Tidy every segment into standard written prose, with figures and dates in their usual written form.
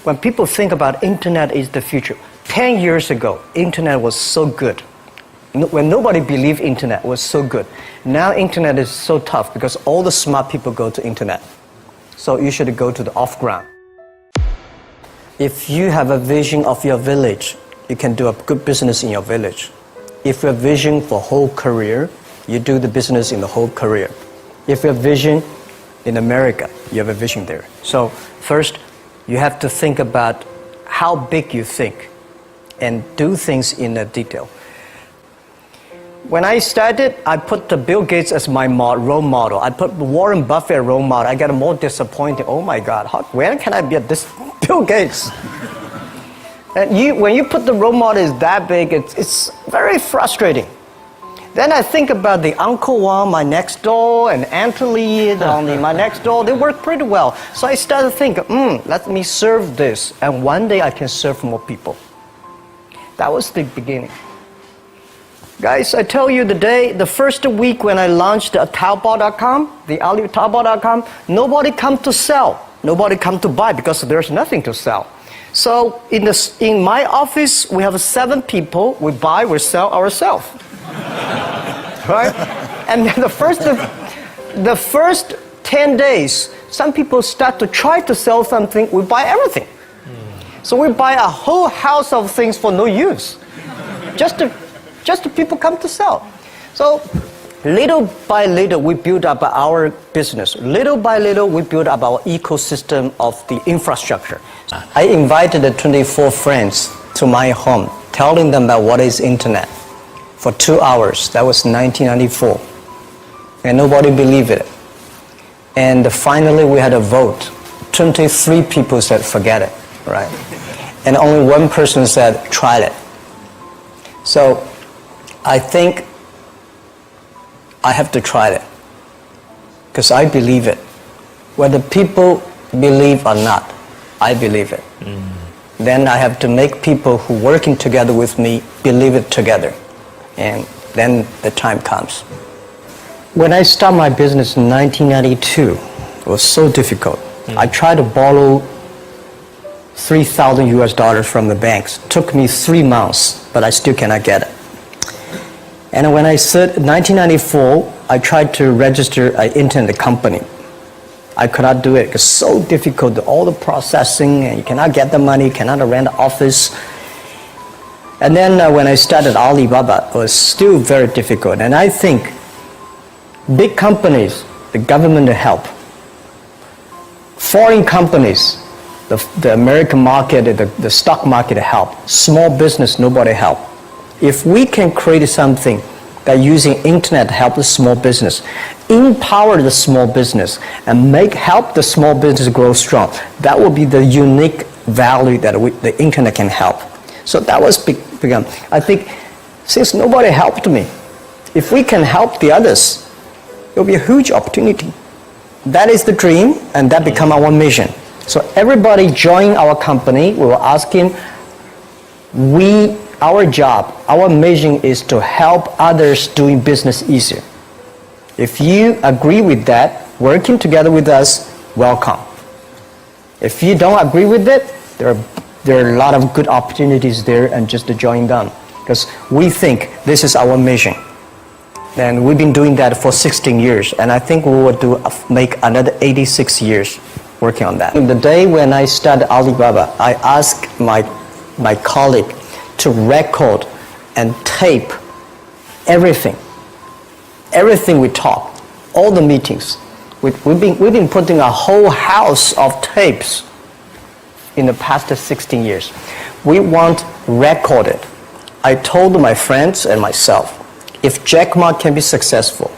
when people think about internet is the future, 10 years ago, internet was so good. When nobody believed internet was so good. Now internet is so tough because all the smart people go to internet. So you should go to the off-ground. If you have a vision of your village, you can do a good business in your village. If you have vision for whole career, you do the business in the whole career. If you have vision in America, you have a vision there. So first, you have to think about how big you think and do things in a detail. When I started, I put the Bill Gates as my role model. I put Warren Buffett as role model. I got more disappointed. Oh my God, when can I be at this Bill Gates? And when you put the role model is that big, it's very frustrating. Then I think about the Uncle Wang, my next door, and Auntie Lee, my next door. They work pretty well. So I started thinking, let me serve this. And one day I can serve more people. That was the beginning. Guys, I tell you the first week when I launched Taobao.com, the Taobao.com, nobody come to sell. Nobody come to buy because there's nothing to sell. So in my office, we have 7 people. We buy, we sell ourselves. Right? And then the first 10 days, some people start to try to sell something, we buy everything. So we buy a whole house of things for no use. Just to people come to sell. So little by little, we build up our business. Little by little, we build up our ecosystem of the infrastructure. I invited the 24 friends to my home, telling them about what is internet. For 2 hours. That was 1994. And nobody believed it. And finally we had a vote. 23 people said, forget it, right? And only 1 person said, try it. So I think I have to try it. Because I believe it. Whether people believe or not, I believe it. Then I have to make people who are working together with me believe it together. And then the time comes. When I started my business in 1992, it was so difficult. I tried to borrow $3,000 from the banks. It took me 3 months, but I still cannot get it. And when I said 1994, I tried to register an internet company. I could not do it because it's so difficult, all the processing, and you cannot get the money, you cannot rent an office. And then when I started Alibaba, it was still very difficult. And I think big companies, the government help. Foreign companies, the American market, the stock market help. Small business, nobody help. If we can create something that using internet help the small business, empower the small business, and help the small business grow strong, that will be the unique value that the internet can help. So that was begun. I think since nobody helped me, if we can help the others, it will be a huge opportunity. That is the dream, and that become our mission. So everybody join our company, we will ask him, our job, our mission is to help others doing business easier. If you agree with that, working together with us, welcome. If you don't agree with it, there are a lot of good opportunities there, and just to join them. Because we think this is our mission. And we've been doing that for 16 years, and I think we will make another 86 years working on that. The day when I started Alibaba, I asked my colleague to record and tape everything we talk, all the meetings. We've been putting a whole house of tapes in the past 16 years. We want recorded. I told my friends and myself, if Jack Ma can be successful,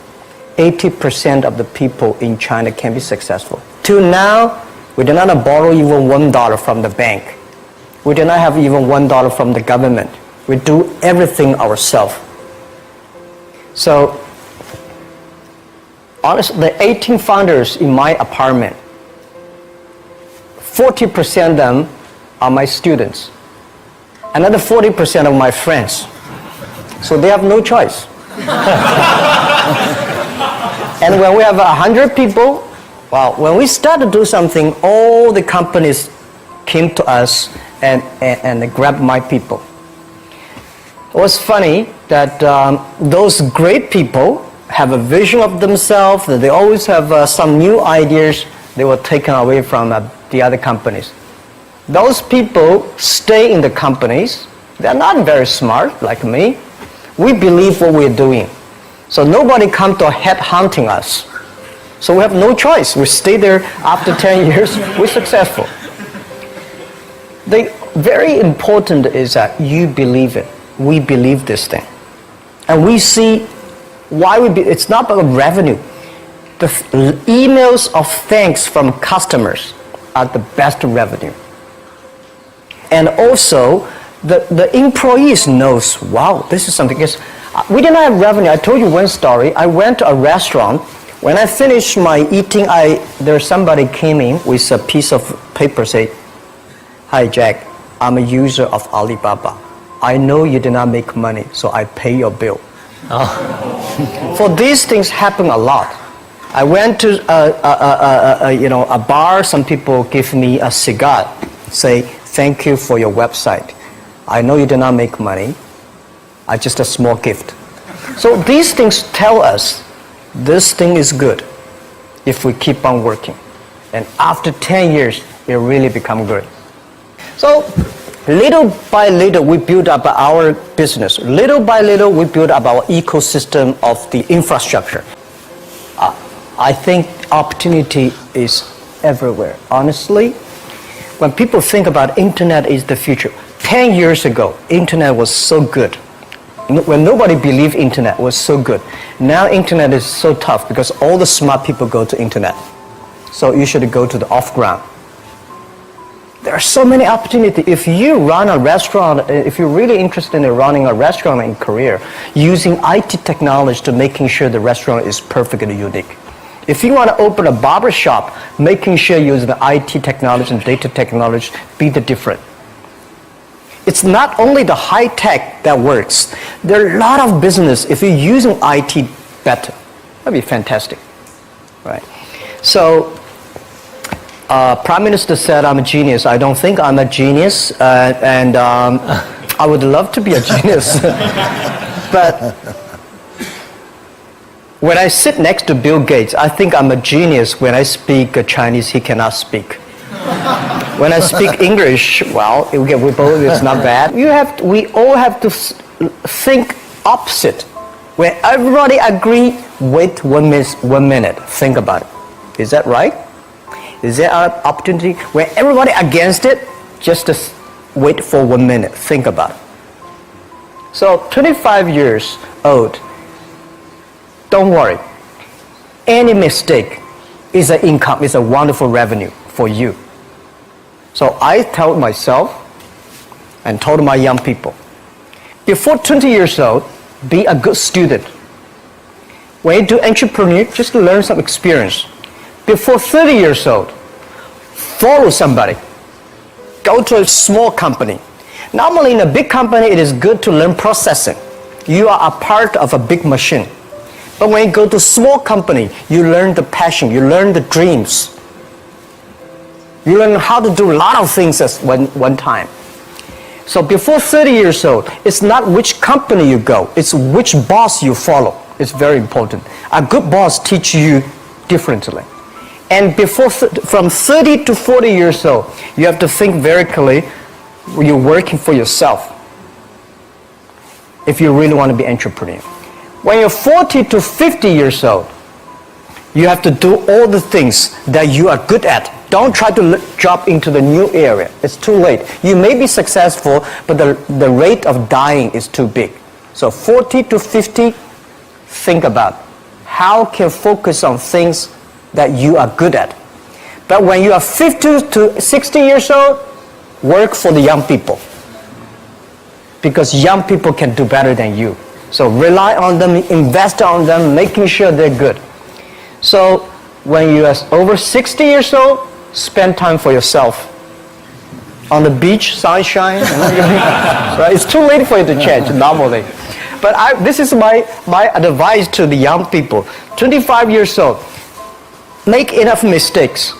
80% of the people in China can be successful. Till now, we do not borrow even $1 from the bank. We do not have even $1 from the government. We do everything ourselves. So, honestly, the 18 founders in my apartment, 40% of them are my students. Another 40% of my friends. So they have no choice. And when we have 100 people, well, when we start to do something, all the companies came to us and grabbed my people. It was funny that those great people have a vision of themselves, that they always have some new ideas they were taken away from the other companies. Those people stay in the companies. They're not very smart like me. We believe what we're doing. So nobody come to head hunting us. So we have no choice. We stay there after 10 years, we're successful. The very important is that you believe it. We believe this thing. And we see why it's not about revenue. The emails of thanks from customers are the best revenue. And also, the employees knows, wow, this is something. Because we didn't have revenue. I told you one story. I went to a restaurant. When I finished my eating, there's somebody came in with a piece of paper, say, "Hi Jack, I'm a user of Alibaba. I know you did not make money, so I pay your bill." Oh. For these things happen a lot. I went to a bar. Some people give me a cigar, say, "Thank you for your website. I know you did not make money. Just a small gift." So these things tell us this thing is good if we keep on working. And after 10 years, it really becomes good. So little by little, we build up our business. Little by little, we build up our ecosystem of the infrastructure. I think opportunity is everywhere. Honestly, when people think about internet is the future, 10 years ago, internet was so good. When nobody believed internet was so good. Now internet is so tough because all the smart people go to internet. So you should go to the off-ground. There are so many opportunities. If you run a restaurant, if you're really interested in running a restaurant in Korea, using IT technology to making sure the restaurant is perfectly unique. If you want to open a barber shop, making sure you use the IT technology and data technology, be the different. It's not only the high tech that works. There are a lot of business if you're using IT better. That'd be fantastic, right? So, Prime Minister said I'm a genius. I don't think I'm a genius, and I would love to be a genius. But when I sit next to Bill Gates, I think I'm a genius. When I speak Chinese, he cannot speak. When I speak English, well, it's not bad. We all have to think opposite. When everybody agree, wait 1 minute, think about it. Is that right? Is there an opportunity? When everybody against it, just wait for 1 minute, think about it. So 25 years old, don't worry. Any mistake is an income, is a wonderful revenue for you. So I tell myself and told my young people, before 20 years old, be a good student. When you do entrepreneur, just learn some experience. Before 30 years old, follow somebody. Go to a small company. Normally in a big company, it is good to learn processing. You are a part of a big machine. But when you go to a small company, you learn the passion, you learn the dreams. You learn how to do a lot of things at one time. So before 30 years old, it's not which company you go, it's which boss you follow. It's very important. A good boss teaches you differently. And from 30 to 40 years old, you have to think very clearly, you're working for yourself if you really want to be an entrepreneur. When you're 40 to 50 years old, you have to do all the things that you are good at. Don't try to jump into the new area. It's too late. You may be successful, but the rate of dying is too big. So 40 to 50, think about how can focus on things that you are good at. But when you are 50 to 60 years old, work for the young people. Because young people can do better than you. So rely on them, invest on them, making sure they're good. So when you are over 60 years old, spend time for yourself. On the beach, sunshine. Right? It's too late for you to change normally. But this is my advice to the young people. 25 years old, make enough mistakes.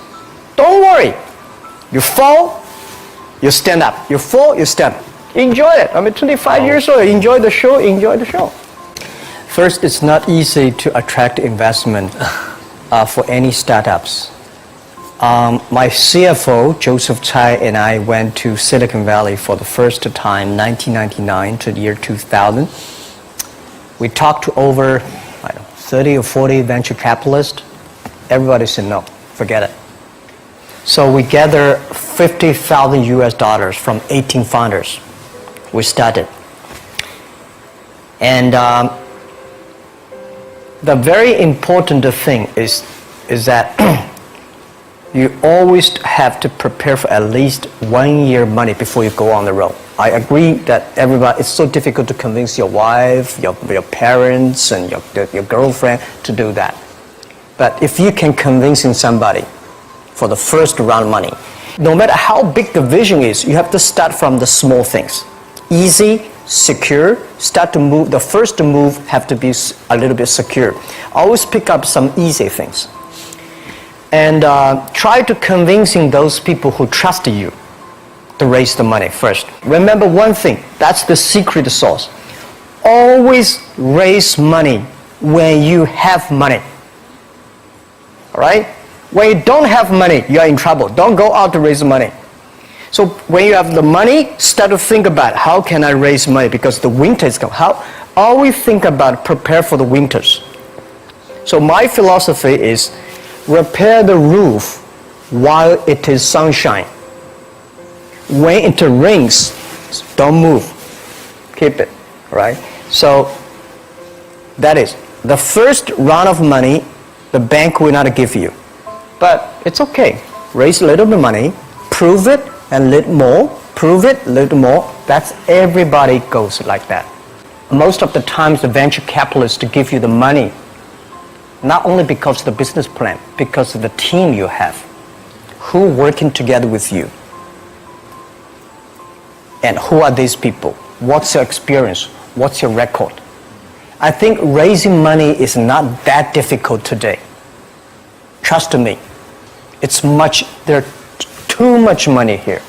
Don't worry. You fall, You stand up. You fall, you stand. Enjoy it. I mean, 25 years old, enjoy the show, enjoy the show. First, it's not easy to attract investment for any startups. My CFO, Joseph Tsai, and I went to Silicon Valley for the first time, 1999 to the year 2000. We talked to over 30 or 40 venture capitalists. Everybody said no, forget it. So we gathered $50,000 US from 18 founders. We started. And the very important thing is that you always have to prepare for at least 1 year money before you go on the road. I agree that it's so difficult to convince your wife, your parents, and your girlfriend to do that. But if you can convince somebody for the first round of money, no matter how big the vision is, you have to start from the small things. Easy, secure, start to move. The first move have to be a little bit secure. Always pick up some easy things. And try to convincing those people who trust you to raise the money first. Remember one thing, that's the secret sauce. Always raise money when you have money. All right? When you don't have money, you're in trouble. Don't go out to raise money. So when you have the money, start to think about how can I raise money because the winter is coming. Always think about prepare for the winters. So my philosophy is repair the roof while it is sunshine. When it rains, don't move. Keep it, right? So that is the first round of money, the bank will not give you. But it's okay. Raise a little bit of money, prove it, and a little more, prove it, a little more. That's everybody goes like that. Most of the times the venture capitalists to give you the money, not only because of the business plan, because of the team you have, who working together with you. And who are these people? What's your experience? What's your record? I think raising money is not that difficult today. Trust me. There's too much money here.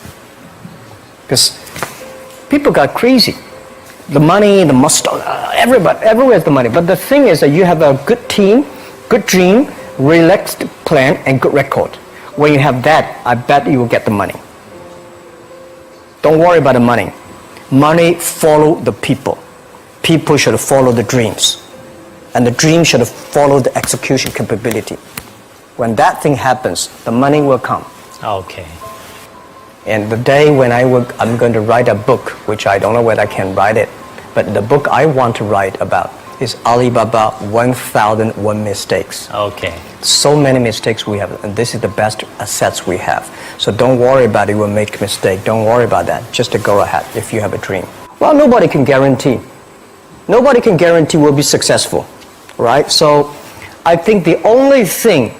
Because people got crazy. The money, the muscle, everywhere is the money. But the thing is that you have a good team, good dream, relaxed plan, and good record. When you have that, I bet you will get the money. Don't worry about the money. Money follow the people. People should follow the dreams. And the dream should follow the execution capability. When that thing happens, the money will come. Okay. And the day when I'm going to write a book, which I don't know whether I can write it, but the book I want to write about is Alibaba 1001 Mistakes. Okay. So many mistakes we have, and this is the best assets we have. So don't worry about it, you will make a mistake. Don't worry about that. Just to go ahead if you have a dream. Well, nobody can guarantee. Nobody can guarantee we'll be successful, right? So I think the only thing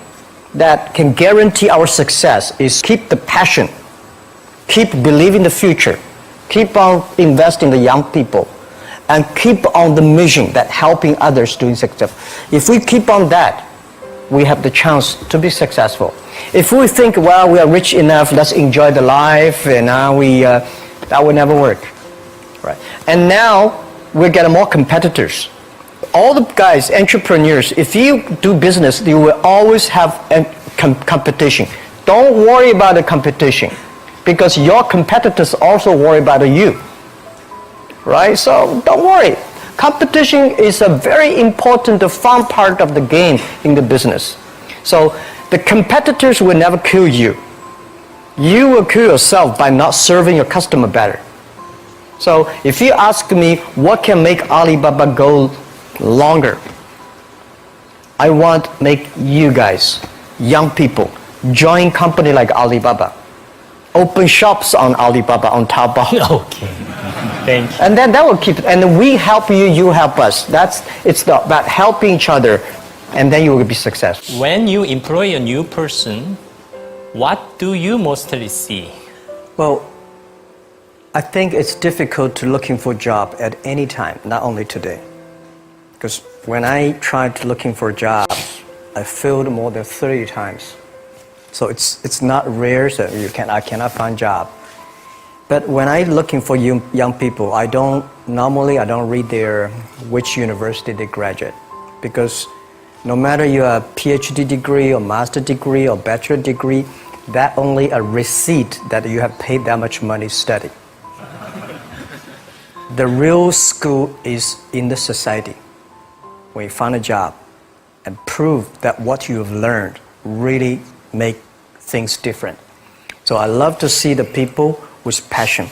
that can guarantee our success is keep the passion, keep believing the future, keep on investing in the young people, and keep on the mission that helping others doing success. If we keep on that, we have the chance to be successful. If we think, well, we are rich enough, let's enjoy the life, and now that will never work, right? And now we're getting more competitors. All the guys, entrepreneurs, if you do business, you will always have a competition. Don't worry about the competition because your competitors also worry about you, right? So don't worry. Competition is a very important, fun part of the game in the business. So the competitors will never kill you. You will kill yourself by not serving your customer better. So if you ask me what can make Alibaba go longer, I want to make you guys, young people, join company like Alibaba. Open shops on Alibaba, on Taobao. Okay. Thank you. And then that will keep it. And we help you, you help us. It's about helping each other, and then you will be successful. When you employ a new person, what do you mostly see? Well, I think it's difficult to looking for a job at any time, not only today. Because when I tried looking for jobs, I failed more than 30 times. So it's not rare that I cannot find a job. But when I'm looking for young people, I don't read their which university they graduate, because no matter you have a PhD degree or master degree or bachelor degree, that only a receipt that you have paid that much money to study. The real school is in the society. When you find a job and prove that what you have learned really make things different. So I love to see the people with passion.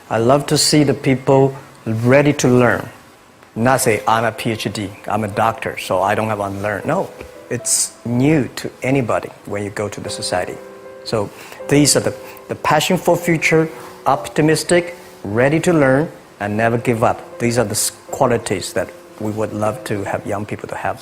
I love to see the people ready to learn. Not say, I'm a PhD, I'm a doctor, so I don't have to learn. No, it's new to anybody when you go to the society. So these are the passion for future, optimistic, ready to learn, and never give up. These are the qualities that we would love to have young people to have.